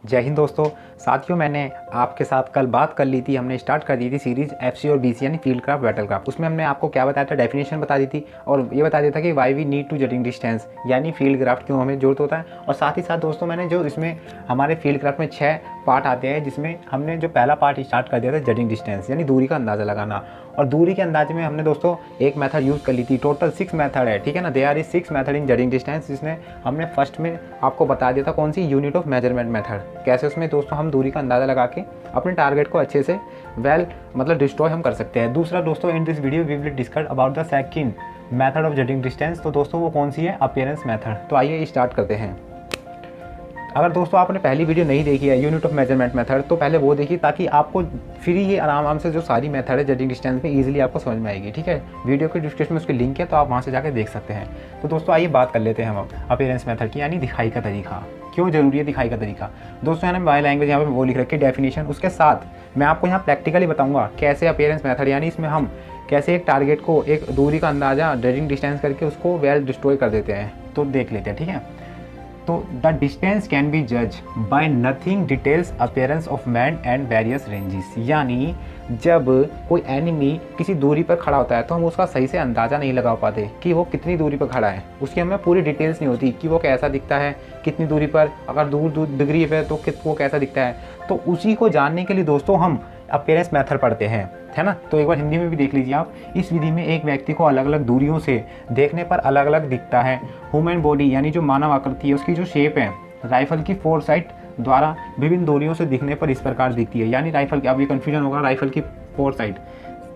जय हिंद दोस्तों। साथियों, मैंने आपके साथ कल बात कर ली थी, हमने स्टार्ट कर दी थी सीरीज़ एफसी और बीसी यानी फील्ड क्राफ्ट बैटल क्राफ्ट। उसमें हमने आपको क्या बताया था, डेफिनेशन बता दी थी और ये बता दिया था कि why we need to judging distance यानी फील्ड क्राफ्ट क्यों हमें जरूरत होता है। और साथ ही साथ दोस्तों मैंने जो इसमें हमारे फील्ड क्राफ्ट में 6 पार्ट आते हैं, जिसमें हमने जो पहला पार्ट स्टार्ट कर दिया था जजिंग डिस्टेंस यानी दूरी का अंदाज़ा लगाना। और दूरी के अंदाजे में हमने दोस्तों एक मेथड यूज़ कर ली थी। टोटल 6 मेथड है, ठीक है ना। They are 6 method in judging distance, जिसने हमने फर्स्ट में आपको बता दिया था कौन सी, यूनिट ऑफ मेजरमेंट मेथड। कैसे उसमें दोस्तों हम दूरी का अंदाज़ा लगा के अपने टारगेट को अच्छे से मतलब डिस्ट्रॉय हम कर सकते हैं। दूसरा दोस्तों, in this video we will discuss about the second method of judging distance. तो दोस्तों वो कौन सी है, अपीयरेंस मेथड। तो आइए स्टार्ट करते हैं। अगर दोस्तों आपने पहली वीडियो नहीं देखी है यूनिट ऑफ मेजरमेंट मेथड, तो पहले वो देखिए ताकि आपको फिर ये आराम से जो सारी मेथड है जजिंग डिस्टेंस में ईजिली आपको समझ में आएगी, ठीक है। वीडियो के डिस्क्रिप्शन में उसकी लिंक है, तो आप वहाँ से जाकर देख सकते हैं। तो दोस्तों आइए बात कर लेते हैं हम अपीयरेंस मेथड की, यानी दिखाई का तरीका। क्यों जरूरी है दिखाई का तरीका दोस्तों, यानी बाय लैंग्वेज यहाँ पे वो लिख रखी है डेफिनेशन। उसके साथ मैं आपको यहाँ प्रैक्टिकली बताऊँगा कैसे अपीयरेंस मेथड यानी इसमें हम कैसे एक टारगेट को एक दूरी का अंदाज़ा जजिंग डिस्टेंस करके उसको डिस्ट्रॉय कर देते हैं। तो देख लेते हैं, ठीक है। तो द डिस्टेंस कैन बी जज by nothing details appearance of man and various ranges. यानी जब कोई एनिमी किसी दूरी पर खड़ा होता है तो हम उसका सही से अंदाज़ा नहीं लगा पाते कि वो कितनी दूरी पर खड़ा है। उसकी हमें पूरी डिटेल्स नहीं होती कि वो कैसा दिखता है, कितनी दूरी पर, अगर दूर डिग्री है तो वो कैसा दिखता है। तो उसी को जानने के लिए दोस्तों हम अपीयरेंस मेथड पढ़ते हैं, है ना। तो एक बार हिंदी में भी देख लीजिए आप। इस विधि में एक व्यक्ति को अलग अलग दूरियों से देखने पर अलग अलग दिखता है। ह्यूमन बॉडी यानी जो मानव आकृति है उसकी जो शेप है राइफल की फोरसाइट द्वारा विभिन्न दूरियों से दिखने पर इस प्रकार दिखती है। यानी राइफल की, अब ये कन्फ्यूजन होगा, राइफल की फोरसाइट,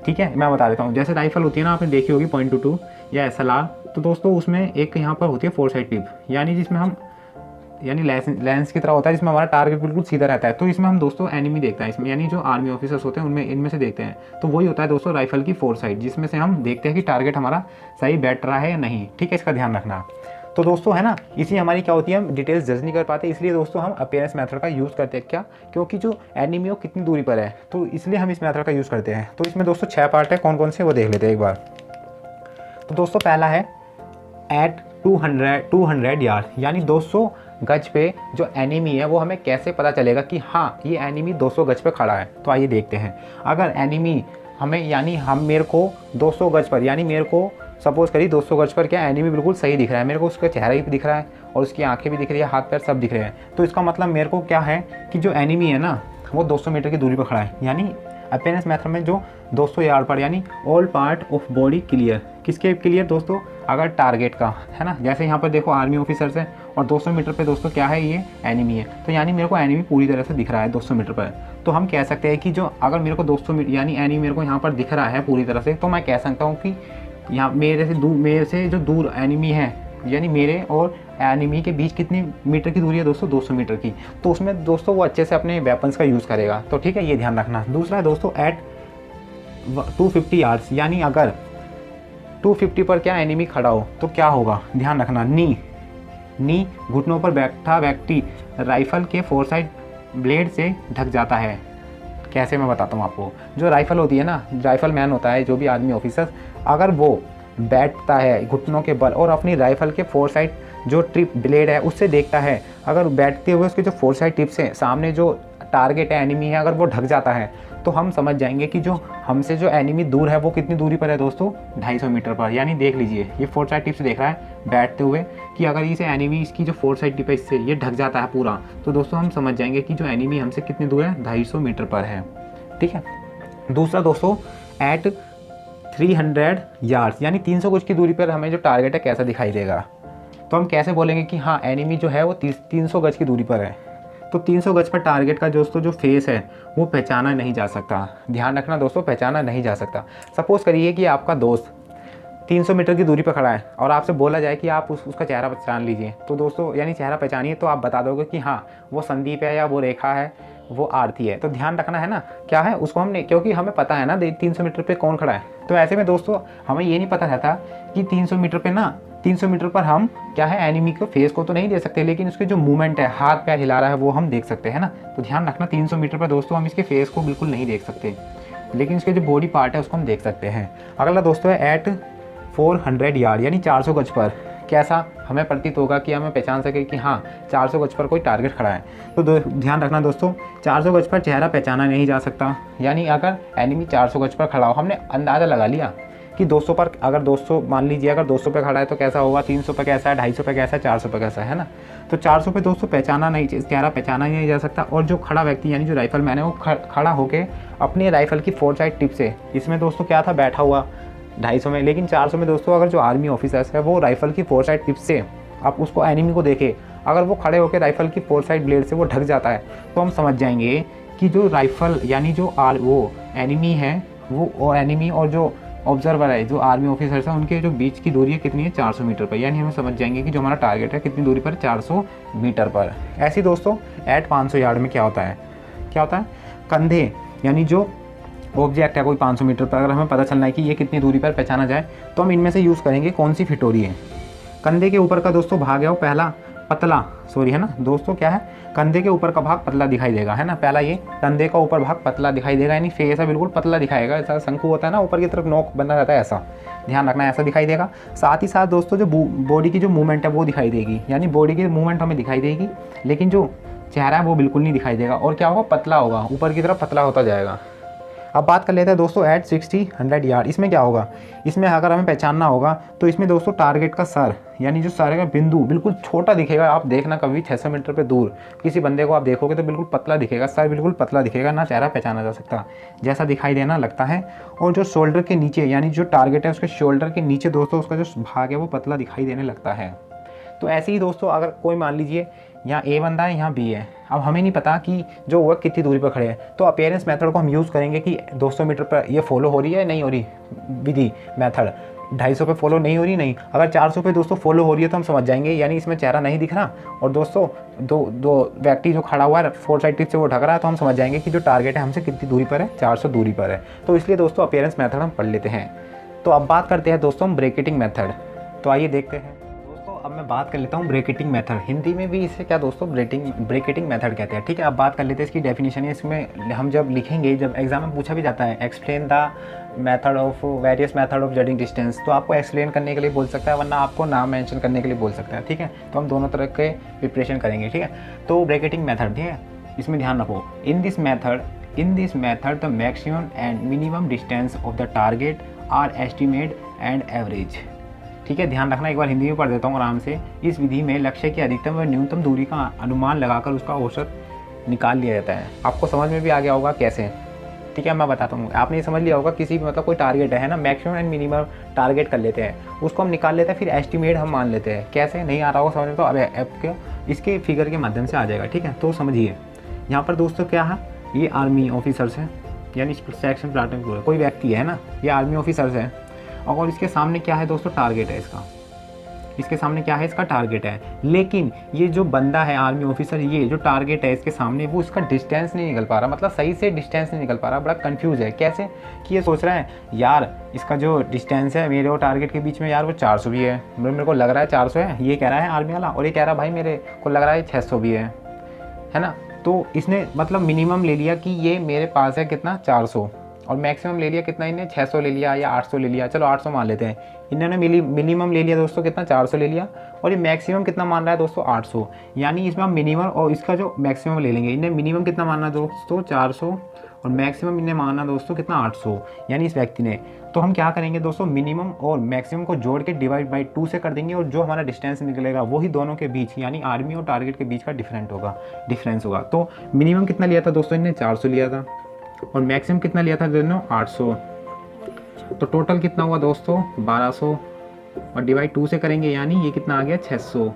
ठीक है, मैं बता देता हूँ। जैसे राइफल होती है ना, आपने देखी होगी .22 या एसएलआर, तो दोस्तों उसमें एक यहाँ पर होती है फोरसाइट टिप, यानी जिसमें हम यानी लेंस की तरह होता है, जिसमें हमारा टारगेट बिल्कुल सीधा रहता है। तो इसमें हम दोस्तों एनिमी देखता है इसमें, यानी जो आर्मी ऑफिसर्स होते हैं उनमें इनमें से देखते हैं। तो वही होता है दोस्तों राइफल की फोरसाइट, जिसमें से हम देखते हैं कि टारगेट हमारा सही बैठ रहा है या नहीं, ठीक है, इसका ध्यान रखना। तो दोस्तों है ना, इसी हमारी क्या होती है, हम डिटेल्स जज नहीं कर पाते, इसलिए दोस्तों हम अपीयरेंस मेथड का यूज़ करते हैं। क्या, क्योंकि जो एनिमी हो कितनी दूरी पर है, तो इसलिए हम इस मेथड का यूज़ करते हैं। तो इसमें दोस्तों 6 पार्ट है, कौन कौन से वो देख लेते हैं एक बार। तो दोस्तों पहला है एट 200 यार्ड, यानी 200 गज पे जो एनिमी है वो हमें कैसे पता चलेगा कि हाँ ये एनिमी 200 गज पे खड़ा है। तो आइए देखते हैं। अगर एनिमी हमें, यानी मेरे को 200 गज पर, यानी मेरे को सपोज करिए 200 गज पर क्या एनिमी बिल्कुल सही दिख रहा है, मेरे को उसका चेहरा भी दिख रहा है और उसकी आंखें भी दिख रही है, हाथ पैर सब दिख रहे हैं। तो इसका मतलब मेरे को क्या है कि जो एनिमी है ना वो 200 मीटर की दूरी पर खड़ा है। यानी अपीयरेंस मेथड में जो 200 यार्ड पर, यानी all part of body clear, किसके क्लियर दोस्तों, अगर टारगेट का, है ना। जैसे यहाँ पर देखो आर्मी ऑफिसर्स है और 200 मीटर पे दोस्तों क्या है, ये एनिमी है। तो यानी मेरे को एनिमी पूरी तरह से दिख रहा है 200 मीटर पर। तो हम कह सकते हैं कि जो अगर मेरे को 200 मीटर यानी एनिमी मेरे को यहाँ पर दिख रहा है पूरी तरह से, तो मैं कह सकता हूँ कि यहाँ मेरे से जो दूर एनिमी है, यानी मेरे और एनिमी के बीच कितनी मीटर की दूरी है दोस्तों, 200 मीटर की। तो उसमें दोस्तों वो अच्छे से अपने वेपन्स का यूज़ करेगा। तो ठीक है, ये ध्यान रखना। दूसरा है दोस्तों एट 250 यार्ड्स, यानी अगर 250 पर क्या एनिमी खड़ा हो तो क्या होगा, ध्यान रखना। नी घुटनों पर बैठा व्यक्ति राइफल के फोरसाइट ब्लेड से ढक जाता है। कैसे, मैं बताता हूँ आपको। जो राइफल होती है ना, राइफल मैन होता है जो भी आदमी ऑफिसर, अगर वो बैठता है घुटनों के बल और अपनी राइफल के फोरसाइट जो टिप ब्लेड है उससे देखता है, अगर बैठते हुए उसके जो फोरसाइट टिप्स हैं सामने जो टारगेट है एनिमी है, अगर वो ढक जाता है तो हम समझ जाएंगे कि जो हमसे जो एनिमी दूर है वो कितनी दूरी पर है दोस्तों, 250 मीटर पर। यानी देख लीजिए ये फोरसाइट टिप से देख रहा है बैठते हुए कि अगर इसे एनिमी, इसकी जो फोरसाइट टिप है इससे ये ढक जाता है पूरा, तो दोस्तों हम समझ जाएंगे कि जो एनिमी हमसे कितनी दूर है, 250 मीटर पर है, ठीक है। दूसरा दोस्तों एट 300 यार्ड्स, यानी 300 गज की दूरी पर हमें जो टारगेट है कैसा दिखाई देगा। तो हम कैसे बोलेंगे कि हाँ एनिमी जो है वो 300 गज की दूरी पर है। तो 300 गज पर टारगेट का दोस्तों जो फेस है वो पहचाना नहीं जा सकता। ध्यान रखना दोस्तों, पहचाना नहीं जा सकता। सपोज़ करिए कि आपका दोस्त 300 मीटर की दूरी पर खड़ा है और आपसे बोला जाए कि आप उसका चेहरा पहचान लीजिए। तो दोस्तों यानी चेहरा पहचानिए, तो आप बता दोगे कि हाँ वो संदीप है या वो रेखा है, वो आरती है। तो ध्यान रखना है ना, क्या है उसको हमने, क्योंकि हमें पता है ना 300 मीटर पे कौन खड़ा है। तो ऐसे में दोस्तों हमें ये नहीं पता रहता कि 300 मीटर पे ना, 300 मीटर पर हम क्या है एनिमी को फेस को तो नहीं दे सकते, लेकिन उसके जो मूवमेंट है, हाथ पैर हिला रहा है, वो हम देख सकते हैं ना। तो ध्यान रखना 300 मीटर पर दोस्तों हम इसके फेस को बिल्कुल नहीं देख सकते, लेकिन इसके जो बॉडी पार्ट है उसको हम देख सकते हैं। अगला दोस्तों है एट 400 यार्ड, यानी 400 गज पर कैसा हमें प्रतीत होगा कि हमें पहचान सके कि हाँ 400 गज पर कोई टारगेट खड़ा है। तो ध्यान रखना दोस्तों, 400 गज पर चेहरा पहचाना नहीं जा सकता। यानी अगर एनिमी 400 गज पर खड़ा हो, हमने अंदाज़ा लगा लिया कि 200 पर, अगर 200 मान लीजिए अगर 200 पे खड़ा है तो कैसा होगा, 300 पे कैसा है, 250 पे कैसा है, 400 पे कैसा है ना। तो 400 पे दोस्तों पहचाना नहीं, चेहरा पहचाना ही नहीं जा सकता। और जो खड़ा व्यक्ति यानी जो राइफल मैन है वो खड़ा होके अपनी राइफल की 4 साइड टिप से, इसमें दोस्तों क्या था, बैठा हुआ 250 में, लेकिन 400 में दोस्तों अगर जो आर्मी ऑफिसर्स है वो राइफल की 4 साइड टिप से आप उसको एनिमी को देखे, अगर वो खड़े होकर राइफल की 4 साइड ब्लेड से वो ढक जाता है तो हम समझ जाएंगे कि जो राइफल यानी जो वो एनिमी है वो एनिमी और जो ऑब्जर्वर है, जो आर्मी ऑफिसर्स हैं, उनके जो बीच की दूरी है कितनी है, 400 मीटर पर। यानी हम समझ जाएंगे कि जो हमारा टारगेट है कितनी दूरी पर, 400 मीटर पर। ऐसे दोस्तों एट 500 यार्ड में क्या होता है, कंधे यानी जो ऑब्जेक्ट है कोई 500 मीटर पर, अगर हमें पता चलना है कि ये कितनी दूरी पर पहचाना जाए तो हम इनमें से यूज़ करेंगे कौन सी फिट हो रही है। कंधे के ऊपर का दोस्तों भाग है वो पहला पतला, है ना दोस्तों, क्या है, कंधे के ऊपर का भाग पतला दिखाई देगा, है ना। पहला ये कंधे का ऊपर भाग पतला दिखाई देगा, यानी फेस है बिल्कुल पतला दिखाएगा, ऐसा शंकु होता है ना, ऊपर की तरफ नोक बना रहता है, ऐसा ध्यान रखना, ऐसा दिखाई देगा। साथ ही साथ दोस्तों जो बॉडी की जो मूवमेंट है वो दिखाई देगी, यानी बॉडी की मूवमेंट हमें दिखाई देगी, लेकिन जो चेहरा है वो बिल्कुल नहीं दिखाई देगा। और क्या होगा, पतला होगा, ऊपर की तरफ पतला होता जाएगा। अब बात कर लेते हैं दोस्तों एट 60-100 यार्ड। इसमें क्या होगा, इसमें अगर हमें पहचानना होगा तो इसमें दोस्तों टारगेट का सर यानी जो सर का बिंदु बिल्कुल छोटा दिखेगा। आप देखना कभी 600 मीटर पे दूर किसी बंदे को आप देखोगे तो बिल्कुल पतला दिखेगा, सर बिल्कुल पतला दिखेगा, ना चेहरा पहचाना जा सकता, जैसा दिखाई देना लगता है। और जो शोल्डर के नीचे यानी जो टारगेट है उसके शोल्डर के नीचे दोस्तों उसका जो भाग है वो पतला दिखाई देने लगता है। तो ऐसे ही दोस्तों अगर कोई मान लीजिए यहाँ ए बंदा है, यहाँ बी है, अब हमें नहीं पता कि जो वो कितनी दूरी पर खड़े हैं, तो अपीयरेंस मेथड को हम यूज़ करेंगे कि 200 मीटर पर ये फॉलो हो रही है नहीं हो रही, विधि मेथड 250 पे फॉलो नहीं हो रही, नहीं, अगर 400 पे दोस्तों फॉलो हो रही है तो हम समझ जाएंगे, यानी इसमें चेहरा नहीं दिख रहा और दोस्तों दो व्यक्ति जो खड़ा हुआ है 4 साइड टिप से वो ढक रहा है, तो हम समझ जाएंगे कि जो टारगेट है हमसे कितनी दूरी पर है, 400 दूरी पर है। तो इसलिए दोस्तों अपीयरेंस मेथड हम पढ़ लेते हैं। तो अब बात करते हैं दोस्तों हम ब्रैकेटिंग मेथड। तो आइए देखते हैं दोस्तों, अब मैं बात कर लेता हूँ ब्रैकेटिंग मेथड। हिंदी में भी इसे क्या दोस्तों ब्रैकेटिंग मेथड कहते हैं, ठीक है। अब बात कर लेते हैं इसकी डेफिनेशन है। इसमें हम जब लिखेंगे, जब एग्जाम में पूछा भी जाता है explain the method of various method of judging distance, तो आपको एक्सप्लेन करने के लिए बोल सकता है, वरना आपको नाम मेंशन करने के लिए बोल सकता है, ठीक है। तो हम दोनों तरह के प्रिपरेशन करेंगे, ठीक है। तो ब्रैकेटिंग मेथड, ठीक है, इसमें ध्यान रखो, in this method the maximum and minimum distance of the target are estimate and average, ठीक है। ध्यान रखना, एक बार हिंदी में पढ़ देता हूँ आराम से। इस विधि में लक्ष्य की अधिकतम व न्यूनतम दूरी का अनुमान लगाकर उसका औसत निकाल लिया जाता है। आपको समझ में भी आ गया होगा कैसे, ठीक है, मैं बताता हूँ। आपने ये समझ लिया होगा किसी भी मतलब कोई टारगेट है ना, मैक्सिमम एंड मिनिमम टारगेट कर लेते हैं, उसको हम निकाल लेते हैं, फिर एस्टिमेट हम मान लेते हैं। कैसे, नहीं आ रहा होगा समझ में तो अब ऐप के इसके फिगर के माध्यम से आ जाएगा, ठीक है। तो समझिए यहाँ पर दोस्तों क्या है, ये आर्मी ऑफिसर्स हैं, यानी सेक्शन प्लाटून कोई व्यक्ति है ना, ये आर्मी ऑफिसर्स है, और इसके सामने क्या है दोस्तों, टारगेट है इसका, इसके सामने क्या है, इसका टारगेट है। लेकिन ये जो बंदा है आर्मी ऑफिसर, ये जो टारगेट है इसके सामने, वो इसका डिस्टेंस नहीं निकल पा रहा, मतलब सही से डिस्टेंस नहीं निकल पा रहा, बड़ा कंफ्यूज है। कैसे कि ये सोच रहा है यार इसका जो डिस्टेंस है मेरे और टारगेट के बीच में यार वो 400 भी है, मेरे को लग रहा है 400 है, ये कह रहा है आर्मी वाला, और ये कह रहा है भाई मेरे को लग रहा है 600 भी है ना। तो इसने मतलब मिनिमम ले लिया कि ये मेरे पास है कितना, 400, और मैक्सिमम ले लिया कितना, इन्हें 600 ले लिया या 800 ले लिया, चलो 800 मान लेते हैं। इन्होंने मिनिमम ले लिया दोस्तों कितना, 400 ले लिया, और ये मैक्सिमम कितना मान रहा है दोस्तों, 800। यानी इसमें हम मिनिमम और इसका जो मैक्सिमम ले लेंगे। इन्हें मिनिमम कितना मानना दोस्तों, 400, और मैक्सिमम इन्हें मानना दोस्तों कितना, 800, यानी इस व्यक्ति ने। तो हम क्या करेंगे दोस्तों, मिनिमम और मैक्सिमम को जोड़ के डिवाइड बाई 2 से कर देंगे, और जो हमारा डिस्टेंस निकलेगा वही दोनों के बीच यानी आर्मी और टारगेट के बीच का डिफरेंस होगा। तो मिनिमम कितना लिया था दोस्तों, इन्हें 400 लिया था, और मैक्सिमम कितना लिया था दोनों, 800। तो टोटल कितना हुआ दोस्तों, 1200, और डिवाइड 2 से करेंगे यानी ये कितना आ गया, 600।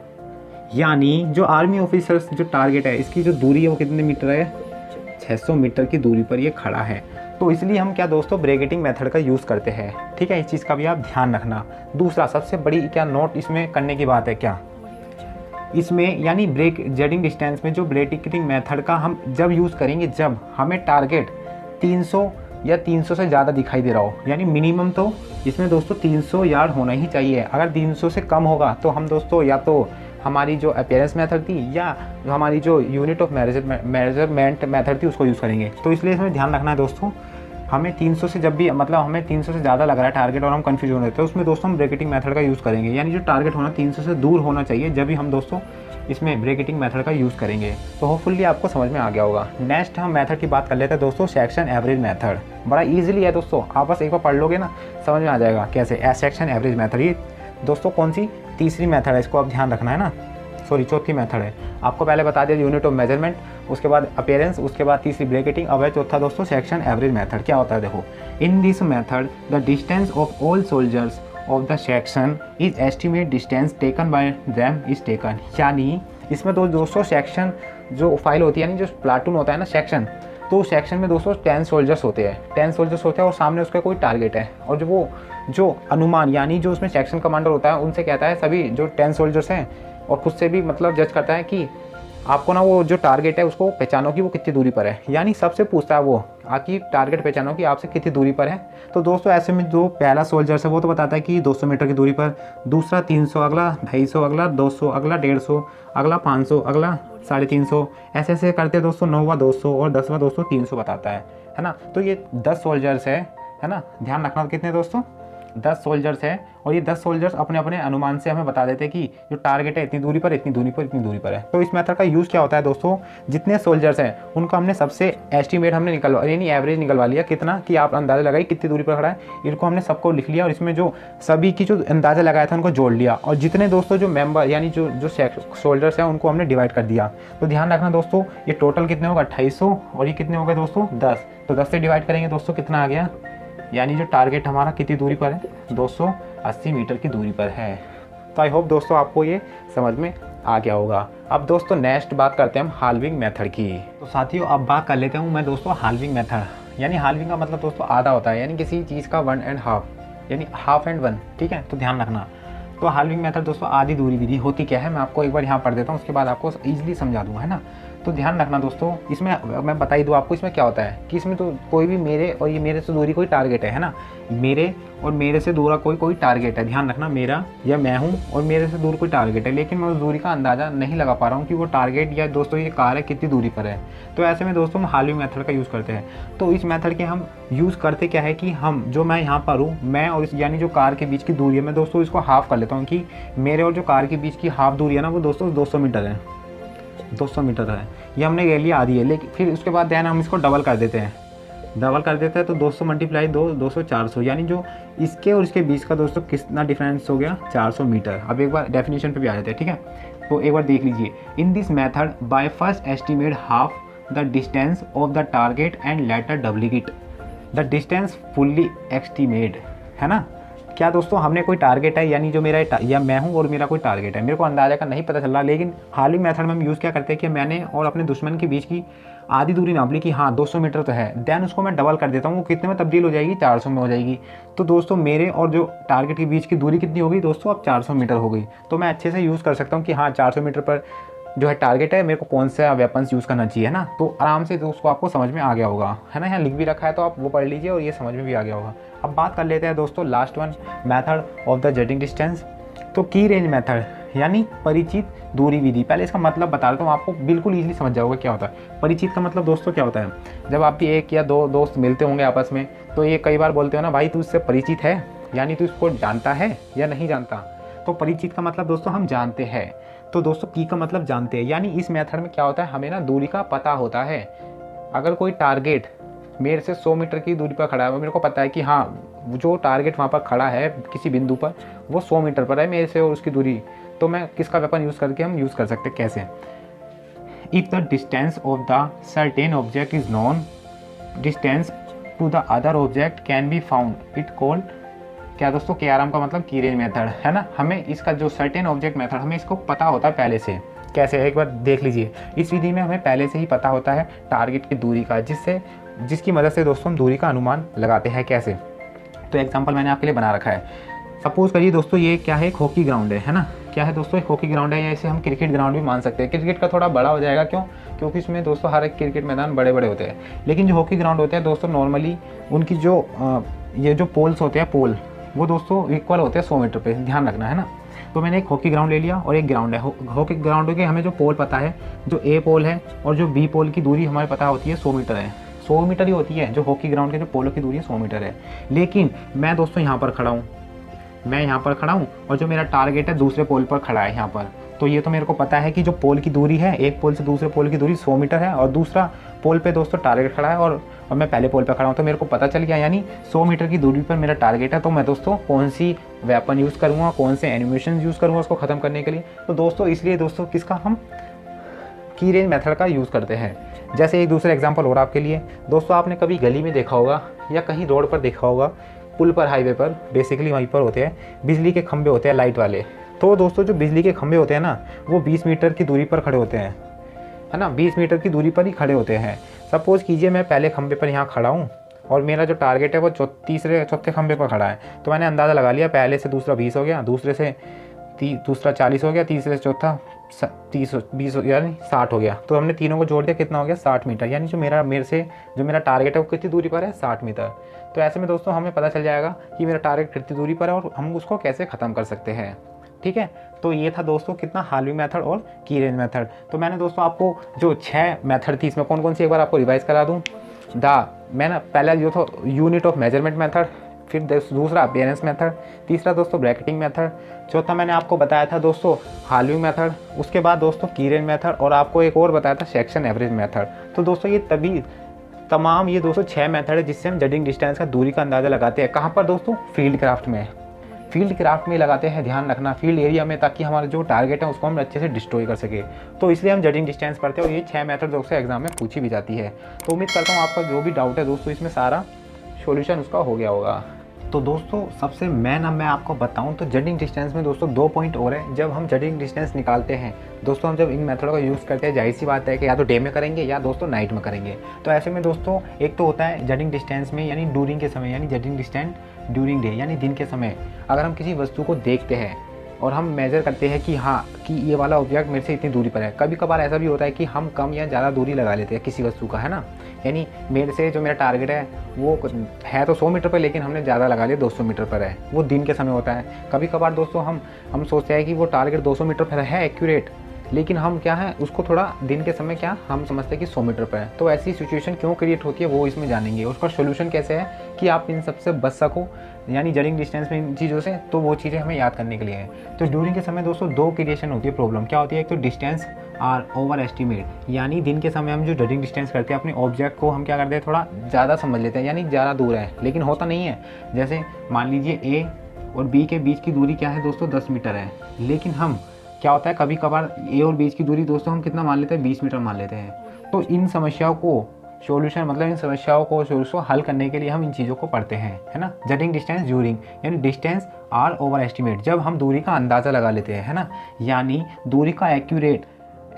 यानी जो आर्मी ऑफिसर्स जो टारगेट है इसकी जो दूरी है वो कितने मीटर है, 600 मीटर की दूरी पर ये खड़ा है। तो इसलिए हम क्या दोस्तों ब्रैकेटिंग मेथड का यूज़ करते हैं, ठीक है। इस चीज़ का भी आप ध्यान रखना। दूसरा सबसे बड़ी क्या नोट इसमें करने की बात है, क्या इसमें यानी जजिंग डिस्टेंस में जो ब्रैकेटिंग मेथड का हम जब यूज़ करेंगे जब हमें टारगेट 300 या 300 से ज़्यादा दिखाई दे रहा हो, यानी मिनिमम तो इसमें दोस्तों 300 यार्ड होना ही चाहिए। अगर 300 से कम होगा तो हम दोस्तों या तो हमारी जो अपीयरेंस मेथड थी या हमारी जो यूनिट ऑफ मेजरमेंट मेथड थी उसको यूज़ करेंगे। तो इसलिए इसमें ध्यान रखना है दोस्तों, हमें 300 से जब भी मतलब हमें 300 से ज़्यादा लग रहा है टारगेट और हम कन्फ्यूज हो रहे थे, उसमें दोस्तों हम ब्रैकेटिंग मेथड का यूज़ करेंगे। यानी जो टारगेट होना 300 से दूर होना चाहिए, जब भी हम दोस्तों इसमें ब्रैकेटिंग मेथड का यूज़ करेंगे। तो होपफुली आपको समझ में आ गया होगा। नेक्स्ट हम मेथड की बात कर लेते हैं दोस्तों, सेक्शन एवरेज मेथड। बड़ा ईजिली है दोस्तों, आप बस एक बार पढ़ लोगे ना समझ में आ जाएगा कैसे। सेक्शन एवरेज मेथड ये दोस्तों कौन सी तीसरी मेथड है, इसको आप ध्यान रखना है ना, सॉरी चौथी मेथड है। आपको पहले बता दिया यूनिट ऑफ मेजरमेंट, उसके बाद अपीयरेंस, उसके बाद तीसरी ब्रैकेटिंग, अब है चौथा दोस्तों सेक्शन एवरेज मेथड। क्या होता है देखो, इन this method the distance of all soldiers of the section is estimate distance taken by them is taken. यानी इसमें तो दोस्तों सेक्शन जो फाइल होती है, यानी जो प्लाटून होता है ना सेक्शन, तो सेक्शन में दोस्तों 10 सोल्जर्स होते हैं, 10 सोल्जर्स होते हैं और सामने उसका कोई टारगेट है। और जो अनुमान यानी जो उसमें सेक्शन कमांडर होता है उनसे कहता है सभी जो 10 सोल्जर्स हैं, और खुद से भी मतलब जज करता है कि आपको ना वो जो टारगेट है उसको पहचानो कि वो कितनी दूरी पर है। यानी सबसे पूछता है वो आपकी टारगेट पहचानो कि आपसे कितनी दूरी पर है। तो दोस्तों ऐसे में जो पहला सोल्जर्स है वो तो बताता है कि 200 मीटर की दूरी पर, दूसरा 300, अगला 250, अगला 200, अगला 150, अगला 500, अगला 350, ऐसे ऐसे करते दोस्तों 9वां 200 और 10वां दोस्तों 300 बताता है ना। तो ये 10 सोल्जर्स है ना, ध्यान रखना कितने दोस्तों 10 सोल्जर्स है। और ये 10 सोल्जर्स अपने अपने अनुमान से हमें बता देते हैं कि जो टारगेट है इतनी दूरी पर, इतनी दूरी पर, इतनी दूरी पर है। तो इस मेथड का यूज़ क्या होता है दोस्तों, जितने सोल्जर्स हैं उनका हमने सबसे एस्टीमेट हमने निकलवा यानी एवरेज निकलवा लिया कितना, कि आप अंदाज़ा लगाइए कितनी दूरी पर खड़ा है, इनको हमने सबको लिख लिया और इसमें जो सभी की जो अंदाज़ा लगाया था उनको जोड़ लिया, और जितने दोस्तों जो मेंबर यानी जो सोल्जर्स हैं उनको हमने डिवाइड कर दिया। तो ध्यान रखना दोस्तों ये टोटल कितने होगा 2800, और ये कितने हो गए दोस्तों 10। तो 10 से डिवाइड करेंगे दोस्तों कितना आ गया, यानी जो टारगेट हमारा कितनी दूरी पर है 280 मीटर की दूरी पर है। तो आई होप दोस्तों आपको ये समझ में आ गया होगा। अब दोस्तों नेक्स्ट बात करते हैं हम हाल्विंग मेथड की। तो साथियों अब बात कर लेते हूँ मैं दोस्तों हाल्विंग मेथड। यानी हाल्विंग का मतलब दोस्तों आधा होता है, यानी किसी चीज़ का 1 and हाफ, यानी हाफ एंड 1, ठीक है। तो ध्यान रखना। तो हाल्विंग मेथड दोस्तों आधी दूरी विधि होती क्या है, मैं आपको एक बार यहाँ पढ़ देता हूँ, उसके बाद आपको ईजिली समझा दूँगा, है ना। तो ध्यान रखना दोस्तों, इसमें मैं बता ही दूँ आपको इसमें क्या होता है कि इसमें तो कोई भी मेरे और ये मेरे से दूरी कोई टारगेट है ना, मेरे और मेरे से दूर कोई टारगेट है। ध्यान रखना, मेरा या मैं हूँ और मेरे से दूर कोई टारगेट है, लेकिन मैं उस दूरी का अंदाज़ा नहीं लगा पा रहा हूँ कि वो टारगेट या दोस्तों ये कार है कितनी दूरी पर है। तो ऐसे में दोस्तों हम हाल्विंग मेथड का यूज़ करते हैं। तो इस मेथड के हम यूज़ करते क्या है कि हम जो मैं यहाँ पर हूँ, मैं और इस यानी जो कार के बीच की दूरी है, मैं दोस्तों इसको हाफ़ कर लेता हूँ कि मेरे और जो कार के बीच की हाफ दूरी है ना वो दोस्तों 200 मीटर है, 200 मीटर है। ये हमने ले लिया आधी है, लेकिन फिर उसके बाद ध्यान हम इसको डबल कर देते हैं, तो 200 मल्टीप्लाई 200 400, यानी जो इसके और इसके बीच का दोस्तों कितना डिफरेंस हो गया 400 मीटर। अब एक बार डेफिनेशन पे भी आ जाते हैं, ठीक है। तो एक बार देख लीजिए, इन this method by first estimate half the distance of the target and later duplicate the distance fully estimate, है ना। क्या दोस्तों हमने कोई टारगेट है, यानी जो मेरा या मैं हूँ और मेरा कोई टारगेट है, मेरे को अंदाजा का नहीं पता चल रहा, लेकिन हाल्विंग मेथड में हम यूज़ क्या करते हैं कि मैंने और अपने दुश्मन के बीच की आधी दूरी नाप ली कि हाँ 200 मीटर तो है, देन उसको मैं डबल कर देता हूँ, वो कितने में तब्दील हो जाएगी 400 में हो जाएगी। तो दोस्तों मेरे और जो टारगेट के बीच की दूरी कितनी होगी दोस्तों, अब 400 मीटर हो गई। तो मैं अच्छे से यूज़ कर सकता हूँ कि हाँ 400 मीटर पर जो है टारगेट है, मेरे को कौन सा वेपन्स यूज़ करना चाहिए, है ना। तो आराम से दोस्तों आपको समझ में आ गया होगा, है ना। यहाँ लिख भी रखा है तो आप वो पढ़ लीजिए और ये समझ में भी आ गया होगा। अब बात कर लेते हैं दोस्तों last one, method of the judging distance. तो की रेंज मेथड यानी परिचित दूरी विधि। पहले इसका मतलब बता देता हूँ, आपको बिल्कुल ईजिली समझ जाओगे क्या होता है। परिचित का मतलब दोस्तों क्या होता है, जब आप भी एक या दो दोस्त मिलते होंगे आपस में, तो ये कई बार बोलते हो ना भाई तू इससे परिचित है, यानी तू इसको जानता है या नहीं जानता। तो परिचित का मतलब दोस्तों हम जानते हैं। तो दोस्तों की का मतलब जानते हैं, यानी इस मेथड में क्या होता है, हमें ना दूरी का पता होता है। अगर कोई टारगेट मेरे से 100 मीटर की दूरी पर खड़ा है, मेरे को पता है कि हाँ जो टारगेट वहाँ पर खड़ा है किसी बिंदु पर वो 100 मीटर पर है मेरे से और उसकी दूरी, तो मैं किसका वेपन यूज़ करके हम यूज़ कर सकते हैं, कैसे। If the distance of the certain object is known, distance to the other object can be found, it called क्या दोस्तों, KRM का मतलब की रेंज मेथड, है ना। हमें इसका जो सर्टेन ऑब्जेक्ट मेथड हमें इसको पता होता है पहले से। कैसे, एक बार देख लीजिए, इस विधि में हमें पहले से ही पता होता है टारगेट की दूरी का, जिसकी मदद से दोस्तों हम दूरी का अनुमान लगाते हैं। कैसे, तो एग्जांपल मैंने आपके लिए बना रखा है। सपोज करिए दोस्तों ये क्या है, एक हॉकी ग्राउंड है ना। क्या है दोस्तों, एक हॉकी ग्राउंड है, या इसे हम क्रिकेट ग्राउंड भी मान सकते हैं। क्रिकेट का थोड़ा बड़ा हो जाएगा, क्यों, क्योंकि इसमें दोस्तों हर एक क्रिकेट मैदान बड़े बड़े होते हैं। लेकिन जो हॉकी ग्राउंड होते हैं दोस्तों नॉर्मली उनकी जो ये जो पोल्स होते हैं, पोल वो दोस्तों इक्वल होते हैं 100 मीटर पे, ध्यान रखना, है ना। तो मैंने एक हॉकी ग्राउंड ले लिया और एक ग्राउंड है। हॉकी ग्राउंड के हमें जो पोल पता है, जो ए पोल है और जो बी पोल की दूरी हमारे पता होती है 100 मीटर है। 100 मीटर ही होती है। जो हॉकी ग्राउंड के जो पोलो की दूरी है 100 मीटर है। लेकिन मैं दोस्तों यहाँ पर खड़ा हूँ, मैं यहाँ पर खड़ा हूँ और जो मेरा टारगेट है दूसरे पोल पर खड़ा है यहाँ पर। तो ये तो मेरे को पता है कि जो पोल की दूरी है, एक पोल से दूसरे पोल की दूरी 100 मीटर है और दूसरा पोल पे दोस्तों टारगेट खड़ा है और मैं पहले पोल पे खड़ा हूँ। तो मेरे को पता चल गया, यानी 100 मीटर की दूरी पर मेरा टारगेट है। तो मैं दोस्तों कौन सी वेपन यूज़ करूँगा, कौन से एनिमेशन यूज़ करूँगा उसको ख़त्म करने के लिए। तो दोस्तों इसलिए दोस्तों किसका, हम की रेंज मेथड का यूज़ करते हैं। जैसे एक दूसरा एग्जाम्पल और आपके लिए दोस्तों, आपने कभी गली में देखा होगा या कहीं रोड पर देखा होगा, पुल पर, हाईवे पर, बेसिकली वहीं पर होते हैं बिजली के खंभे होते हैं लाइट वाले। तो दोस्तों जो बिजली के खंभे होते हैं ना, वो 20 मीटर की दूरी पर खड़े होते हैं, है ना, 20 मीटर की दूरी पर ही खड़े होते हैं। सपोज़ कीजिए मैं पहले खंभे पर यहाँ खड़ा हूँ और मेरा जो टारगेट है वो तीसरे चौथे खंभे पर खड़ा है। तो मैंने अंदाज़ा लगा लिया, पहले से दूसरा 20 हो गया, दूसरे से दूसरा 40 हो गया, तीसरे से चौथा 20 यानी 60 हो गया। तो हमने तीनों को जोड़ दिया, कितना हो गया 60 मीटर। यानी जो मेरा टारगेट है वो कितनी दूरी पर है, 60 मीटर। तो ऐसे में दोस्तों हमें पता चल जाएगा कि मेरा टारगेट कितनी दूरी पर है और हम उसको कैसे ख़त्म कर सकते हैं। ठीक है, तो ये था दोस्तों कितना, हार्वी मेथड और की रेंज मेथड। तो मैंने दोस्तों आपको जो 6 मेथड थी इसमें कौन कौन सी एक बार आपको रिवाइज करा दूँ। मैंने पहला जो था यूनिट ऑफ मेजरमेंट मेथड, फिर दूसरा अपियरेंस मेथड, तीसरा दोस्तों ब्रैकेटिंग मेथड, चौथा मैंने आपको बताया था दोस्तों हार्विंग मेथड, उसके बाद दोस्तों की रेंज मेथड और आपको एक और बताया था सेक्शन एवरेज मेथड। तो दोस्तों ये तमाम ये दोस्तों 6 मेथड है जिससे हम जजिंग डिस्टेंस का दूरी का अंदाज़ा लगाते हैं। कहाँ पर दोस्तों, फील्ड क्राफ्ट में, फील्ड क्राफ्ट में लगाते हैं, ध्यान रखना फील्ड एरिया में, ताकि हमारा जो टारगेट है उसको हम अच्छे से डिस्ट्रॉय कर सके। तो इसलिए हम जजिंग डिस्टेंस पढ़ते हैं और ये 6 मेथड दोस्तों एग्जाम में पूछी भी जाती है। तो उम्मीद करता हूँ आपका जो भी डाउट है दोस्तों इसमें सारा सॉल्यूशन उसका हो गया होगा। तो दोस्तों सबसे मैं आपको बताऊं तो जजिंग डिस्टेंस में दोस्तों 2 पॉइंट और है। जब हम जजिंग डिस्टेंस निकालते हैं दोस्तों, हम जब इन मेथडों का यूज़ करते हैं, जाहिर सी बात है कि या तो डे में करेंगे या दोस्तों नाइट में करेंगे। तो ऐसे में दोस्तों एक तो होता है जजिंग डिस्टेंस में यानी ड्यूरिंग के समय, यानी जजिंग डिस्टेंस ड्यूरिंग डे यानी दिन के समय। अगर हम किसी वस्तु को देखते हैं और हम मेज़र करते हैं कि हाँ कि ये वाला ऑब्जेक्ट मेरे से इतनी दूरी पर है। कभी कभार ऐसा भी होता है कि हम कम या ज़्यादा दूरी लगा लेते हैं किसी वस्तु का, है ना, यानी मेरे से जो मेरा टारगेट है वो है तो 100 मीटर पर, लेकिन हमने ज़्यादा लगा लिया 200 मीटर पर है। वो दिन के समय होता है। कभी कभार दोस्तों हम सोचते हैं कि वो टारगेट 200 मीटर पर है एक्यूरेट, लेकिन हम क्या है उसको थोड़ा दिन के समय क्या हम समझते हैं कि 100 मीटर पर है। तो ऐसी सिचुएशन क्यों क्रिएट होती है वो इसमें जानेंगे। उसका सोल्यूशन कैसे है कि आप इन सबसे बच सको, यानी जजिंग डिस्टेंस में इन चीज़ों से। तो वो चीज़ें हमें याद करने के लिए है। तो ड्यूरिंग के समय दोस्तों 2 क्रिएशन होती है प्रॉब्लम। क्या होती है, एक तो डिस्टेंस आर ओवर एस्टिमेट, यानी दिन के समय हम जो जजिंग डिस्टेंस करते हैं अपने ऑब्जेक्ट को हम क्या करते हैं थोड़ा ज़्यादा समझ लेते हैं, यानी ज़्यादा दूर है लेकिन होता नहीं है। जैसे मान लीजिए ए और बी के बीच की दूरी क्या है दोस्तों 10 मीटर है, लेकिन हम क्या होता है कभी कभार ए और बीच की दूरी दोस्तों हम कितना मान लेते हैं 20 मीटर मान लेते हैं। तो इन समस्याओं को सॉल्यूशन मतलब इन समस्याओं को हल करने के लिए हम इन चीज़ों को पढ़ते हैं, है ना। जजिंग डिस्टेंस ड्यूरिंग यानी डिस्टेंस आर ओवर एस्टिमेट, जब हम दूरी का अंदाज़ा लगा लेते हैं, है ना, यानी दूरी का एक्यूरेट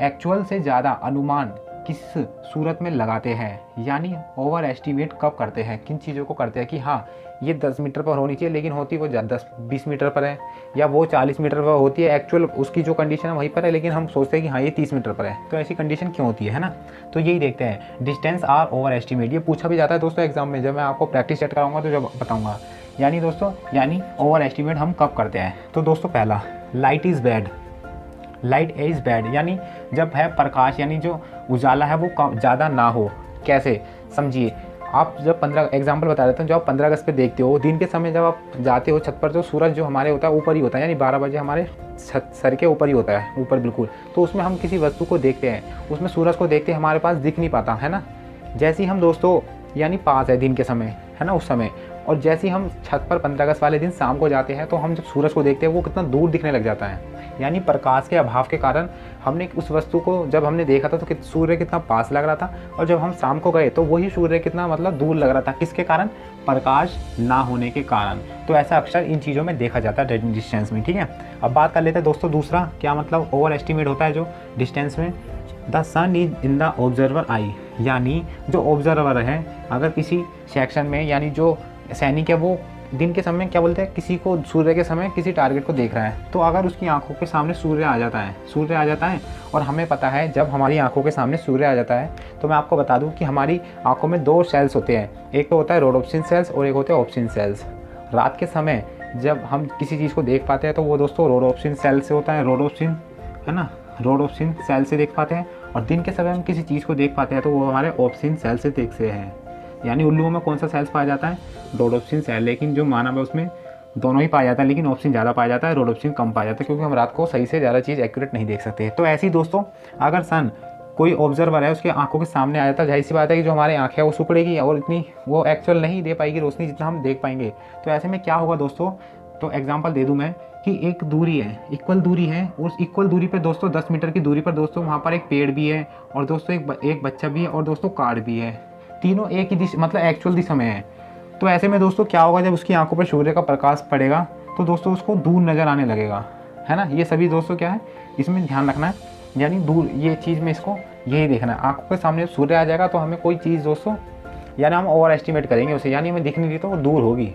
एक्चुअल से ज़्यादा अनुमान किस सूरत में लगाते हैं, यानी ओवर एस्टिमेट कब करते हैं, किन चीज़ों को करते हैं कि हाँ ये 10 मीटर पर होनी चाहिए लेकिन होती वो 10-20 मीटर पर है, या वो 40 मीटर पर होती है एक्चुअल उसकी जो कंडीशन है वहीं पर है, लेकिन हम सोचते हैं कि हाँ ये 30 मीटर पर है। तो ऐसी कंडीशन क्यों होती है ना। तो यही देखते हैं डिस्टेंस आर ओवर एस्टिमेट। ये पूछा भी जाता है दोस्तों एग्जाम में, जब मैं आपको प्रैक्टिस सेट कराऊंगा तो जब बताऊँगा। यानी दोस्तों यानी ओवर एस्टिमेट हम कब करते हैं। तो दोस्तों पहला light is bad, light is bad यानी जब है प्रकाश यानी जो उजाला है वो कम ज़्यादा ना हो। कैसे समझिए, आप जब 15 एग्जांपल बता देता हूँ, जब आप 15 अगस्त पे देखते हो दिन के समय जब आप जाते हो छत पर, तो सूरज जो हमारे होता है ऊपर ही होता है, यानी 12 बजे हमारे सर के ऊपर ही होता है, ऊपर बिल्कुल। तो उसमें हम किसी वस्तु को देखते हैं, उसमें सूरज को देखते हैं हमारे पास दिख नहीं पाता, है ना। जैसे ही हम दोस्तों यानी पास है दिन के समय, है ना, उस समय, और जैसे ही हम छत पर 15 अगस्त वाले दिन शाम को जाते हैं तो हम जब सूरज को देखते हैं वो कितना दूर दिखने लग जाता है। यानी प्रकाश के अभाव के कारण हमने उस वस्तु को जब हमने देखा था तो सूर्य कितना पास लग रहा था, और जब हम शाम को गए तो वही सूर्य कितना मतलब दूर लग रहा था। किसके कारण, प्रकाश ना होने के कारण। तो ऐसा अक्सर इन चीज़ों में देखा जाता है जजिंग डिस्टेंस में, ठीक है। अब बात कर लेते हैं दोस्तों दूसरा क्या मतलब ओवर एस्टिमेट होता है जो डिस्टेंस में। The sun is in the observer eye, यानी जो ऑब्जर्वर है अगर किसी सेक्शन में, यानी जो सैनिक है वो दिन के समय क्या बोलते हैं किसी को सूर्य के समय किसी टारगेट को देख रहा है, तो अगर उसकी आंखों के सामने सूर्य आ जाता है और हमें पता है जब हमारी आंखों के सामने सूर्य आ जाता है तो मैं आपको बता दूं कि हमारी आंखों में 2 सेल्स होते हैं, एक तो होता है रोडोप्सिन सेल्स और एक होते हैं ऑप्सिन सेल्स। रात के समय जब हम किसी चीज़ को देख पाते हैं तो वो दोस्तों रोडोप्सिन सेल से होता है, रोडोप्सिन, है ना, रोडोप्सिन सेल से देख पाते हैं, और दिन के समय हम किसी चीज़ को देख पाते हैं तो वो हमारे ऑप्सिन सेल से देखते हैं। यानी उल्लुओं में कौन सा सेल्स पाया जाता है, रोडोप्सिन सेल, लेकिन जो मानव है उसमें दोनों ही पाया जाता है, लेकिन ऑप्सिन ज़्यादा पाया जाता है, रोडोप्सिन कम पाया जाता है, क्योंकि हम रात को सही से ज़्यादा चीज़ एक्यूरेट नहीं देख सकते। तो ऐसे ही दोस्तों अगर सन कोई ऑब्जर्वर है उसके आंखों के सामने आ जाता है, जाहिर सी बात है कि जो हमारी आंखें हैं वो सिकुड़ेगी और इतनी वो एक्चुअल नहीं दे पाएगी रोशनी जितना हम देख पाएंगे। तो ऐसे में क्या होगा दोस्तों, तो एग्जांपल दे दूं मैं कि एक दूरी है, इक्वल दूरी है, उस इक्वल दूरी पर दोस्तों 10 मीटर की दूरी पर दोस्तों वहाँ पर एक पेड़ भी है और दोस्तों एक बच्चा भी है और दोस्तों कार भी है, तीनों एक ही दिशा मतलब एक्चुअल दिशा में है। तो ऐसे में दोस्तों क्या होगा, जब उसकी आंखों पर सूर्य का प्रकाश पड़ेगा तो दोस्तों उसको दूर नज़र आने लगेगा, है ना। ये सभी दोस्तों क्या है इसमें ध्यान रखना है, यानी दूर ये चीज़ में इसको यही देखना है। आंखों के सामने सूर्य आ जाएगा तो हमें कोई चीज़ दोस्तों यानी हम ओवर एस्टिमेट करेंगे उसे, यानी हमें दिख नहीं रही तो वो दूर होगी।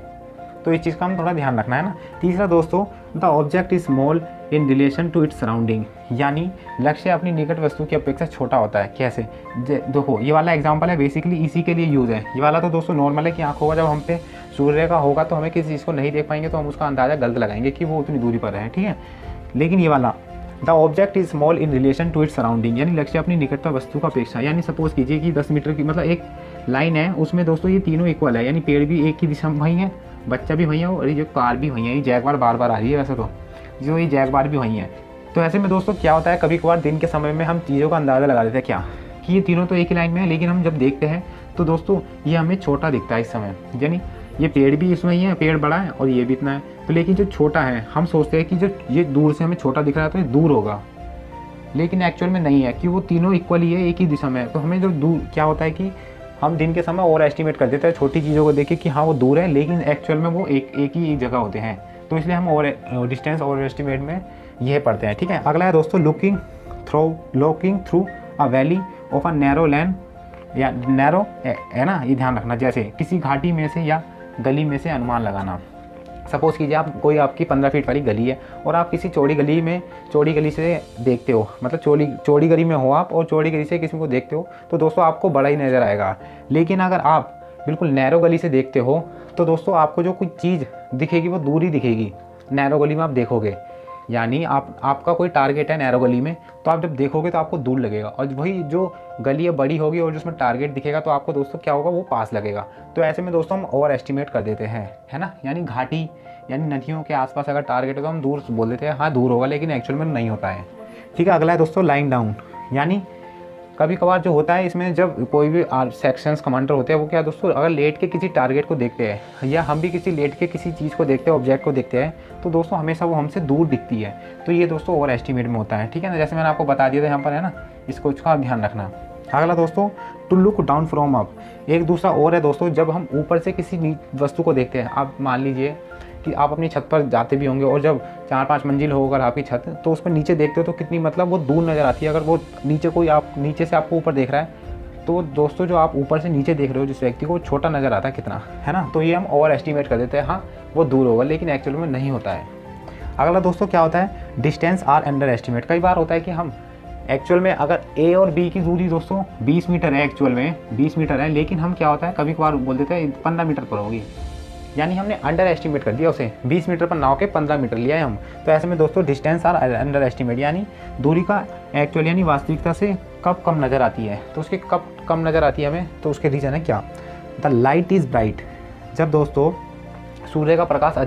तो इस चीज़ का हम थोड़ा ध्यान रखना है ना। तीसरा दोस्तों, the object is small in relation to its surrounding, यानी लक्ष्य अपनी निकट वस्तु की अपेक्षा छोटा होता है। कैसे, देखो ये वाला एग्जांपल है, बेसिकली इसी के लिए यूज़ है। ये वाला तो दोस्तों नॉर्मल है कि आंखों का जब हम पे सूर्य का होगा तो हमें किसी चीज़ को नहीं देख पाएंगे तो हम उसका अंदाज़ा गलत लगाएंगे कि वो उतनी दूरी पर है, ठीक है। लेकिन ये वाला the object is small in relation to its surrounding, यानी लक्ष्य अपनी निकटता वस्तु का अपेक्षा, यानी सपोज कीजिए कि 10 मीटर की मतलब एक लाइन है, उसमें दोस्तों ये तीनों इक्वल है, यानी पेड़ भी एक ही दिशा में वहीं है, बच्चा भी वहीं है और ये जो कार भी वहीं है। ये जैगवार बार बार आ रही है वैसे तो, जो ये जैगवार भी वहीं है। तो ऐसे में दोस्तों क्या होता है, कभी कभार दिन के समय में हम चीज़ों का अंदाज़ा लगा देते हैं क्या कि ये तीनों तो एक ही लाइन में है, लेकिन हम जब देखते हैं तो दोस्तों ये हमें छोटा दिखता है इस समय, यानी ये पेड़ भी इसमें ही है, पेड़ बड़ा है और ये भी इतना है, तो लेकिन जो छोटा है हम सोचते हैं कि जो ये दूर से हमें छोटा दिख रहा है तो ये दूर होगा, लेकिन एक्चुअल में नहीं है कि वो तीनों इक्वल ही है, एक ही दिशा में है। तो हमें जो दूर क्या होता है कि हम दिन के समय ओवर एस्टिमेट कर देते हैं छोटी चीज़ों को देख के कि हाँ वो दूर है, लेकिन एक्चुअल में वो एक ही जगह होते हैं। तो इसलिए हम ओवर डिस्टेंस ओवर एस्टिमेट में यह पढ़ते हैं, ठीक है। अगला है दोस्तों looking through a valley of a narrow land, या नैरो है ना, ये ध्यान रखना। जैसे किसी घाटी में से या गली में से अनुमान लगाना। सपोज़ कीजिए आप कोई आपकी 15 फीट वाली गली है और आप किसी चौड़ी गली से देखते हो, मतलब चौड़ी गली में हो आप और चौड़ी गली से किसी को देखते हो तो दोस्तों आपको बड़ा ही नज़र आएगा। लेकिन अगर आप बिल्कुल नैरो गली से देखते हो तो दोस्तों आपको जो कोई चीज़ दिखेगी वो दूर ही दिखेगी। नैरो गली में आप देखोगे, यानी आपका कोई टारगेट है नैरो गली में, तो आप जब देखोगे तो आपको दूर लगेगा, और वही जो गली है बड़ी होगी और जिसमें टारगेट दिखेगा तो आपको दोस्तों क्या होगा, वो पास लगेगा। तो ऐसे में दोस्तों हम ओवर एस्टिमेट कर देते हैं, है ना। यानी घाटी यानी नदियों के आसपास अगर टारगेट है तो हम दूर बोल देते हैं, हाँ दूर होगा, लेकिन एक्चुअल में नहीं होता है, ठीक है। अगला है दोस्तों लाइंग डाउन, यानी कभी कभार जो होता है इसमें जब कोई भी सेक्शंस कमांडर होते हैं वो क्या दोस्तों अगर लेट के किसी टारगेट को देखते हैं या हम भी किसी लेट के किसी चीज़ को देखते हैं, ऑब्जेक्ट को देखते हैं, तो दोस्तों हमेशा वो हमसे दूर दिखती है। तो ये दोस्तों ओवर एस्टिमेट में होता है, ठीक है ना। जैसे मैंने आपको बता दिया था यहाँ पर, है ना, इसको इसका ध्यान रखना। अगला दोस्तों to look down from up, एक दूसरा और है दोस्तों, जब हम ऊपर से किसी वस्तु को देखते हैं। आप मान लीजिए कि आप अपनी छत पर जाते भी होंगे और जब 4-5 मंजिल हो अगर आपकी छत, तो उस पर नीचे देखते हो तो कितनी मतलब वो दूर नज़र आती है। अगर वो नीचे कोई आप नीचे से आपको ऊपर देख रहा है तो दोस्तों जो आप ऊपर से नीचे देख रहे हो जिस व्यक्ति को, छोटा नज़र आता है कितना, है ना। तो ये हम ओवर एस्टिमेट कर देते हैं, हाँ वो दूर होगा, लेकिन एक्चुअल में नहीं होता है। अगला दोस्तों क्या होता है, डिस्टेंस आर अंडर एस्टिमेट। कई बार होता है कि हम एक्चुअल में अगर ए और बी की दूरी दोस्तों 20 मीटर है, एक्चुअल में 20 मीटर है, लेकिन हम क्या होता है कभी कभार बोल देते हैं 15 मीटर पर होगी, यानी हमने अंडर एस्टिमेट कर दिया उसे, 20 मीटर पर ना होकर 15 मीटर लिया है हम। तो ऐसे में दोस्तों डिस्टेंस आर अंडर एस्टिमेट, यानी दूरी का एक्चुअल यानी वास्तविकता से कब कम नज़र आती है। तो उसके कब कम नज़र आती है हमें, तो उसके रीज़न है क्या, द लाइट इज़ ब्राइट। जब दोस्तों सूर्य का प्रकाश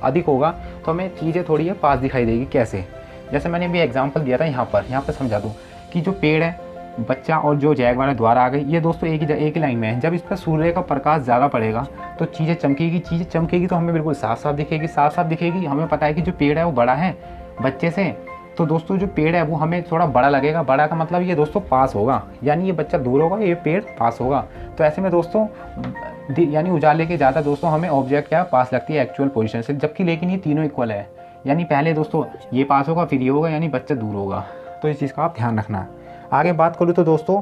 अधिक होगा तो हमें चीज़ें थोड़ी है पास दिखाई देगी। कैसे, जैसे मैंने अभी एग्जांपल दिया था यहाँ पर समझा दूँ कि जो पेड़ है, बच्चा और जो जैगवार द्वारा आ गई, ये दोस्तों एक ही लाइन में है। जब इस पर सूर्य का प्रकाश ज़्यादा पड़ेगा तो चीज़ें चमकेगी तो हमें बिल्कुल साफ साफ दिखेगी। हमें पता है कि जो पेड़ है वो बड़ा है बच्चे से, तो दोस्तों जो पेड़ है वो हमें थोड़ा बड़ा लगेगा। बड़ा का मतलब ये दोस्तों पास होगा, यानी ये बच्चा दूर होगा, ये पेड़ पास होगा। तो ऐसे में दोस्तों यानी उजाले के ज़्यादा दोस्तों हमें ऑब्जेक्ट क्या पास लगती है एक्चुअल पोजीशन से, जबकि लेकिन ये तीनों इक्वल है, यानी पहले दोस्तों ये पास होगा फिर ये होगा, यानी बच्चा दूर होगा। तो इस चीज़ का आप ध्यान रखना। आगे बात करूँ तो दोस्तों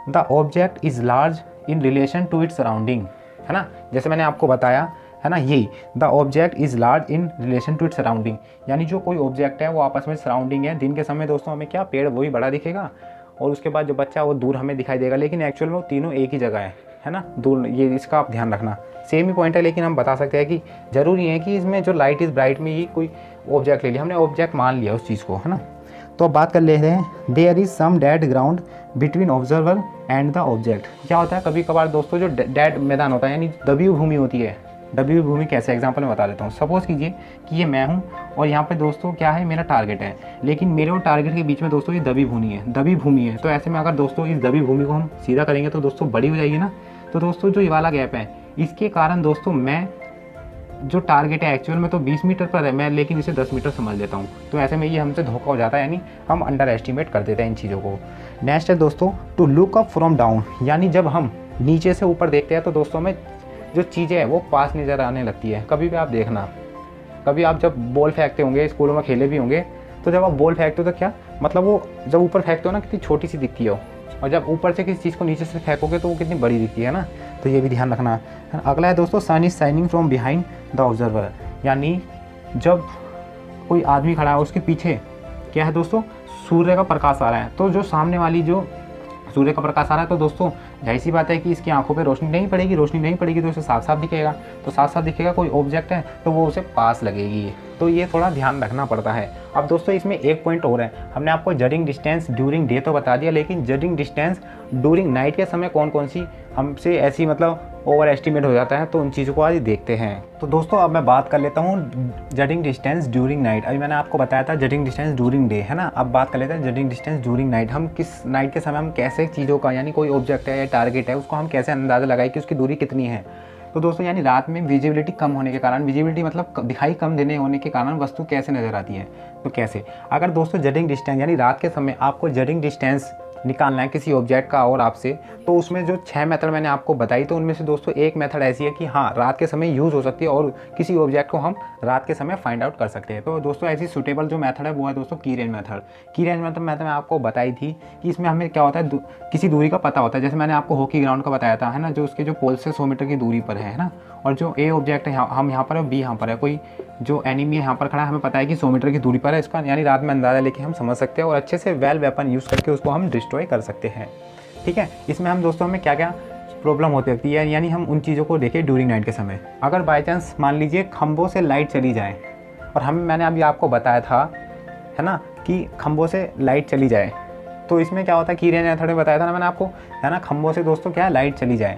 the object is large in relation to its surrounding, है ना। जैसे मैंने आपको बताया है ना, ये the object is large in relation to its surrounding, यानी जो कोई ऑब्जेक्ट है वो आपस में सराउंडिंग है। दिन के समय दोस्तों हमें क्या पेड़ वही बड़ा दिखेगा और उसके बाद जो बच्चा वो दूर हमें दिखाई देगा, लेकिन एक्चुअल में वो तीनों एक ही जगह है ना, दूर। ये इसका आप ध्यान रखना। सेम ही पॉइंट है, लेकिन हम बता सकते हैं कि ज़रूरी है कि इसमें जो लाइट इज़ ब्राइट में ही कोई ऑब्जेक्ट ले लिया हमने, ऑब्जेक्ट मान लिया उस चीज़ को, है ना। तो अब बात कर लेते हैं, there is some dead ground between observer and the object. क्या होता है कभी कभार दोस्तों, जो डेड मैदान होता है यानी दबी हुई भूमि होती है। दबी हुई भूमि कैसे, एग्जांपल में बता देता हूँ। सपोज़ कीजिए कि ये मैं हूँ और यहाँ पे दोस्तों क्या है, मेरा टारगेट है, लेकिन मेरे और टारगेट के बीच में दोस्तों ये दबी भूमि है। तो ऐसे में अगर दोस्तों इस दबी भूमि को हम सीधा करेंगे तो दोस्तों बड़ी हो जाएगी ना। तो दोस्तों जो ये वाला गैप है, इसके कारण दोस्तों मैं जो टारगेट है एक्चुअल में तो 20 मीटर पर है, मैं लेकिन इसे 10 मीटर समझ लेता हूँ। तो ऐसे में ये हमसे धोखा हो जाता है, यानी हम अंडर एस्टिमेट कर देते हैं इन चीज़ों को। नेक्स्ट है दोस्तों to look up from down, यानी जब हम नीचे से ऊपर देखते हैं तो दोस्तों में जो चीज़ें हैं वो पास नज़र आने लगती है। कभी भी आप देखना, कभी आप जब बॉल फेंकते होंगे, स्कूलों में खेले भी होंगे, तो जब आप बॉल फेंकते हो तो क्या मतलब वो जब ऊपर फेंकते हो ना कितनी छोटी सी दिखती हो, और जब ऊपर से किसी चीज़ को नीचे से फेंकोगे तो वो कितनी बड़ी दिखती है ना। तो ये भी ध्यान रखना। अगला है दोस्तों sun is shining from behind the observer, यानी जब कोई आदमी खड़ा है उसके पीछे क्या है दोस्तों, सूर्य का प्रकाश आ रहा है। तो जो सामने वाली जो सूर्य का प्रकाश आ रहा है तो दोस्तों जाहिर सी बात है कि इसकी आंखों पे रोशनी नहीं पड़ेगी तो उसे साफ साफ दिखेगा। तो साफ साफ दिखेगा, कोई ऑब्जेक्ट है तो वो उसे पास लगेगी। तो ये थोड़ा ध्यान रखना पड़ता है। अब दोस्तों इसमें एक पॉइंट और है, हमने आपको जजिंग डिस्टेंस ड्यूरिंग डे तो बता दिया, लेकिन जजिंग डिस्टेंस ड्यूरिंग नाइट के समय कौन कौन सी हमसे ऐसी मतलब ओवर एस्टिमेट हो जाता है, तो उन चीज़ों को आज देखते हैं। तो दोस्तों अब मैं बात कर लेता हूँ जजिंग डिस्टेंस ड्यूरिंग नाइट। अभी मैंने आपको बताया था जजिंग डिस्टेंस ड्यूरिंग डे, है ना। अब बात कर लेते हैं जजिंग डिस्टेंस ड्यूरिंग नाइट। हम किस नाइट के समय हम कैसे चीज़ों का, यानी कोई ऑब्जेक्ट है या टारगेट है, उसको हम कैसे अंदाज़ा लगाए कि उसकी दूरी कितनी है। तो दोस्तों यानी रात में विजिबिलिटी कम होने के कारण, विजिबिलिटी मतलब दिखाई कम देने होने के कारण वस्तु कैसे नज़र आती है। तो कैसे, अगर दोस्तों जजिंग डिस्टेंस यानी रात के समय आपको जजिंग डिस्टेंस निकालना है किसी ऑब्जेक्ट का और आपसे, तो उसमें जो 6 मेथड मैंने आपको बताई, तो उनमें से दोस्तों एक मेथड ऐसी है कि हाँ रात के समय यूज़ हो सकती है और किसी ऑब्जेक्ट को हम रात के समय फाइंड आउट कर सकते हैं। तो दोस्तों ऐसी सूटेबल जो मेथड है वो है दोस्तों की रेंज मेथड। की रेंज मेथड मैं आपको बताई थी कि इसमें हमें क्या होता है, किसी दूरी का पता होता है। जैसे मैंने आपको हॉकी ग्राउंड का बताया था, है ना, जो उसके जो पोल से 100 मीटर की दूरी पर है ना, और जो ए ऑब्जेक्ट है हम यहाँ पर है, बी यहाँ पर है, कोई जो एनिमी यहाँ पर खड़ा है, हमें पता है कि 100 मीटर की दूरी पर है इसका, यानी रात में अंदाज़ा लेके हम समझ सकते हैं और अच्छे से वेल वेपन यूज़ करके उसको हम डिस्ट्रॉय कर सकते हैं। ठीक है, इसमें हम दोस्तों हमें क्या क्या प्रॉब्लम होती रहती है, यानी हम उन चीज़ों को देखें ड्यूरिंग नाइट के समय। अगर बाई चांस मान लीजिए खंभों से लाइट चली जाए, और मैंने अभी आपको बताया था, है ना, कि खंभों से लाइट चली जाए, तो इसमें क्या होता है, की रेंज मेथड में बताया था ना मैंने आपको, है ना, खंभों से दोस्तों क्या लाइट चली जाए,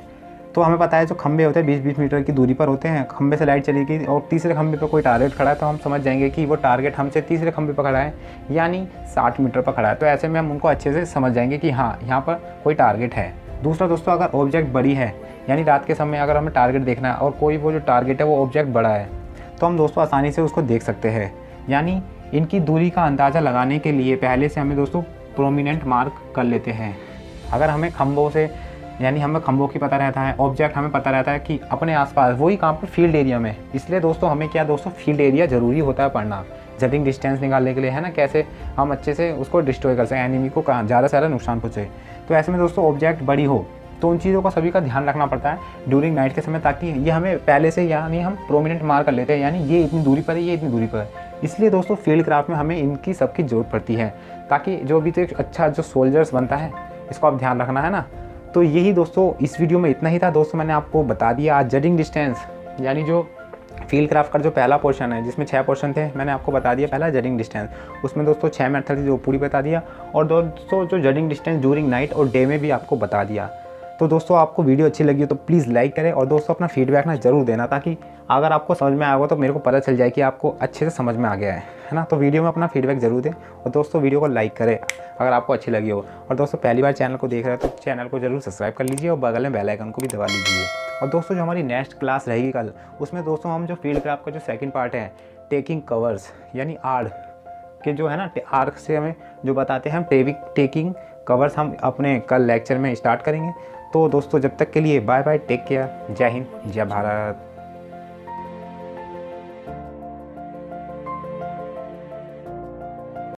तो हमें पता है जो खंभे होते हैं 20-20 मीटर की दूरी पर होते हैं, खंभे से लाइट चली गई और तीसरे खंभे पर कोई टारगेट खड़ा है, तो हम समझ जाएंगे कि वो टारगेट हमसे तीसरे खंभे पर खड़ा है, यानी 60 मीटर पर खड़ा है। तो ऐसे में हम उनको अच्छे से समझ जाएंगे कि हाँ यहाँ पर कोई टारगेट है। दूसरा दोस्तों, अगर ऑब्जेक्ट बड़ी है, यानी रात के समय अगर हमें टारगेट देखना है और कोई वो जो टारगेट है वो ऑब्जेक्ट बड़ा है, तो हम दोस्तों आसानी से उसको देख सकते हैं। यानी इनकी दूरी का अंदाज़ा लगाने के लिए पहले से हमें दोस्तों प्रोमिनेंट मार्क कर लेते हैं। अगर हमें खंभों से, यानी हमें खंभों की पता रहता है, ऑब्जेक्ट हमें पता रहता है कि अपने आसपास, वही कहाँ पर, फील्ड एरिया में। इसलिए दोस्तों हमें क्या दोस्तों फील्ड एरिया ज़रूरी होता है पढ़ना, जजिंग डिस्टेंस निकालने के लिए, है ना, कैसे हम अच्छे से उसको डिस्ट्रॉय कर सकें, एनिमी को कहाँ ज़्यादा से ज़्यादा नुकसान पहुँचे। तो ऐसे में दोस्तों ऑब्जेक्ट बड़ी हो तो उन चीज़ों का सभी का ध्यान रखना पड़ता है ड्यूरिंग नाइट के समय, ताकि ये हमें पहले से, यानी हम प्रोमिनेंट मार्क कर लेते हैं, यानी ये इतनी दूरी पर है, ये इतनी दूरी पर है। इसलिए दोस्तों फील्ड क्राफ्ट में हमें इनकी सबकी ज़रूरत पड़ती है, ताकि जो भी तो एक अच्छा जो सोल्जर्स बनता है, इसको आप ध्यान रखना, है ना। तो यही दोस्तों इस वीडियो में इतना ही था दोस्तों। मैंने आपको बता दिया आज जजिंग डिस्टेंस, यानी जो फील्ड क्राफ्ट का जो पहला पोर्शन है, जिसमें 6 पोर्शन थे, मैंने आपको बता दिया पहला जजिंग डिस्टेंस, उसमें दोस्तों 6 मेथड थी जो पूरी बता दिया, और दोस्तों जो जजिंग डिस्टेंस ड्यूरिंग नाइट और डे में भी आपको बता दिया। तो दोस्तों आपको वीडियो अच्छी लगी हो तो प्लीज़ लाइक करें, और दोस्तों अपना फीडबैक ना ज़रूर देना, ताकि अगर आपको समझ में आया हो तो मेरे को पता चल जाए कि आपको अच्छे से समझ में आ गया है ना। तो वीडियो में अपना फीडबैक ज़रूर दें, और दोस्तों वीडियो को लाइक करें अगर आपको अच्छी लगी हो, और दोस्तों पहली बार चैनल को देख रहे हैं तो चैनल को ज़रूर सब्सक्राइब कर लीजिए और बगल में बेल आइकन को भी दबा लीजिए। और दोस्तों जो हमारी नेक्स्ट क्लास रहेगी कल, उसमें दोस्तों हम जो फील्ड क्राफ्ट का जो सेकंड पार्ट है, टेकिंग कवर्स, यानी आड़ के जो है ना, आर्क से हमें जो बताते हैं हम टेकिंग कवर्स, हम अपने कल लेक्चर में स्टार्ट करेंगे। तो दोस्तों जब तक के लिए बाय बाय, टेक केयर, जय हिंद, जय भारत।